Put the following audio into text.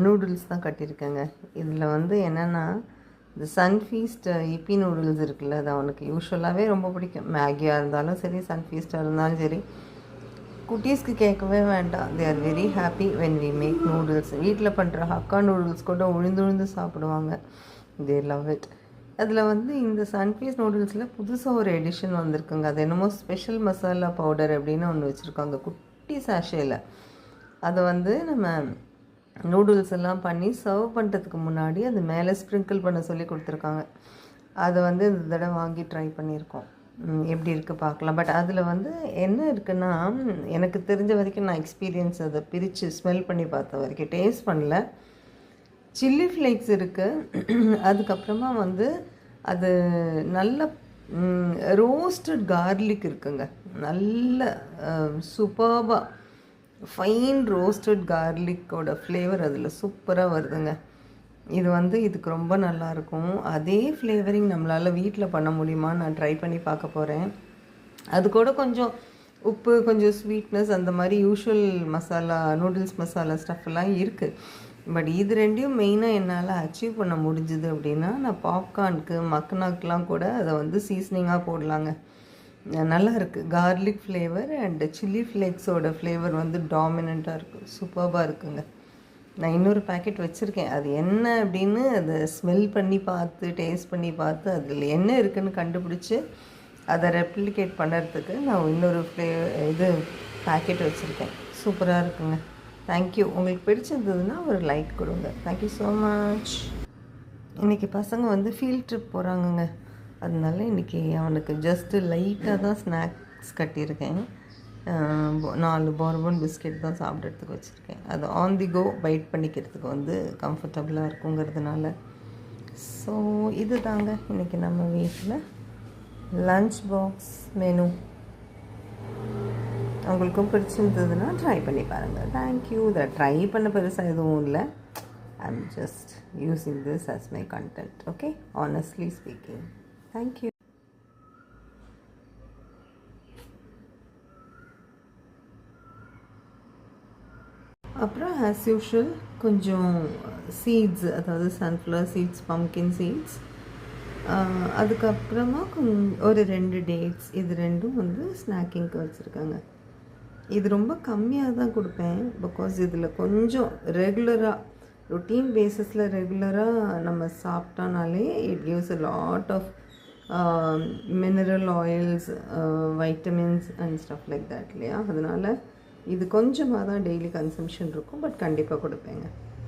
Noodles தான் கட்டியிருக்கேங்க. இதில் வந்து என்னென்னா இந்த சன்ஃபீஸ்ட் இப்பி நூடுல்ஸ் இருக்குல்ல, அது அவனுக்கு யூஸ்வலாகவே ரொம்ப பிடிக்கும். மேகியாக இருந்தாலும் சரி, சன்ஃபீஸ்டாக இருந்தாலும் சரி, குட்டீஸ்க்கு கேட்கவே வேண்டாம். They are very happy when we make noodles. வீட்டில் பண்ணுற ஹக்கா நூடுல்ஸ் கூட உழுந்து சாப்பிடுவாங்க. They love it. அதில் வந்து இந்த சன்ஃபீஸ் நூடுல்ஸில் புதுசாக ஒரு எடிஷன் வந்திருக்குங்க. அது என்னமோ ஸ்பெஷல் மசாலா பவுடர் அப்படின்னு ஒன்று வச்சுருக்காங்க குட்டி சாஷேயில். அதை வந்து நம்ம நூடுல்ஸ் எல்லாம் பண்ணி சர்வ் பண்ணுறதுக்கு முன்னாடி அது மேலே ஸ்ப்ரிங்கிள் பண்ண சொல்லி கொடுத்துருக்காங்க. அதை வந்து இந்த தடவை வாங்கி ட்ரை பண்ணியிருக்கோம். எப்படி இருக்குது பார்க்கலாம். பட் அதில் வந்து என்ன இருக்குன்னா, எனக்கு தெரிஞ்ச வரைக்கும் நான் எக்ஸ்பீரியன்ஸ் அதை பிரித்து ஸ்மெல் பண்ணி பார்த்த வரைக்கும், டேஸ்ட் பண்ணல. சில்லி ஃப்ளேக்ஸ் இருக்குது. அதுக்கப்புறமா வந்து அது நல்ல ரோஸ்டட் கார்லிக் இருக்குங்க. நல்ல சூப்பர்பாக ஃபைன் ரோஸ்டட் கார்லிக்கோட ஃப்ளேவர் அதில் சூப்பராக வருதுங்க. இது வந்து இதுக்கு ரொம்ப நல்லாயிருக்கும். அதே ஃப்ளேவரிங் நம்மளால் வீட்டில் பண்ண முடியுமா, நான் ட்ரை பண்ணி பார்க்க போகிறேன். அது கூட கொஞ்சம் உப்பு, கொஞ்சம் ஸ்வீட்னஸ், அந்த மாதிரி யூஷுவல் மசாலா, நூடுல்ஸ் மசாலா ஸ்டஃப்லாம் இருக்குது. பட் இது ரெண்டையும் மெயினாக என்னால் அச்சீவ் பண்ண முடிஞ்சுது அப்படின்னா, நான் பாப்கார்னுக்கு மக்னாக்கெலாம் கூட அதை வந்து சீசனிங்காக போடலாங்க. நல்லா இருக்குது. கார்லிக் ஃப்ளேவர் அண்டு சில்லி ஃப்ளேக்ஸோட ஃப்ளேவர் வந்து டாமினண்ட்டாக இருக்குது. சூப்பர்பாக இருக்குங்க. நான் இன்னொரு பேக்கெட் வச்சுருக்கேன். அது என்ன அப்படின்னு அதை ஸ்மெல் பண்ணி பார்த்து, டேஸ்ட் பண்ணி பார்த்து, அதில் என்ன இருக்குதுன்னு கண்டுபிடிச்சி அதை ரெப்ளிகேட் பண்ணுறதுக்கு நான் இன்னொரு பேக்கெட் வச்சுருக்கேன். சூப்பராக இருக்குங்க. தேங்க்யூ. உங்களுக்கு பிடிச்சிருந்ததுன்னா ஒரு லைக் கொடுங்க. Thank you so much. இன்றைக்கி பசங்க வந்து ஃபீல்ட் ட்ரிப் போகிறாங்கங்க. அதனால இன்றைக்கி அவனுக்கு ஜஸ்ட்டு லைட்டாக தான் ஸ்நாக்ஸ் கட்டியிருக்கேன். 4 பார்பன் பிஸ்கெட் தான் சாப்பிட்றதுக்கு வச்சுருக்கேன். அது ஆன் தி கோ பைட் பண்ணிக்கிறதுக்கு வந்து கம்ஃபர்டபுளாக இருக்குங்கிறதுனால. ஸோ இது தாங்க இன்றைக்கி நம்ம வீட்டில் லன்ச் பாக்ஸ் மெனு. உங்களுக்கும் பிடிச்சிருந்ததுன்னா ட்ரை பண்ணி பாருங்கள். தேங்க்யூ. இதை ட்ரை பண்ண பெருசாக எதுவும் இல்லை. I'm just using this as my content. Okay, honestly speaking. Thank you. அப்புறம் ஆஸ் யூஷுவல் கொஞ்சம் சீட்ஸ், அதாவது சன்ஃப்ளவர் சீட்ஸ், பம்கின் சீட்ஸ், அதுக்கப்புறமா ஒரு 2 டேட்ஸ், இது ரெண்டும் வந்து ஸ்நாக்கிங்க்கு வச்சுருக்காங்க. இது ரொம்ப கம்மியாக தான் கொடுப்பேன். பிகாஸ் இதில் கொஞ்சம் ரெகுலராக ரொட்டீன் பேஸஸில் ரெகுலராக நம்ம சாப்பிட்டானாலே it gives a lot of mineral oils, vitamins and stuff like that இல்லையா. அதனால் இது கொஞ்சமாக தான் டெய்லி கன்சம்ஷன் இருக்கும். பட் கண்டிப்பாக கொடுப்பேங்க.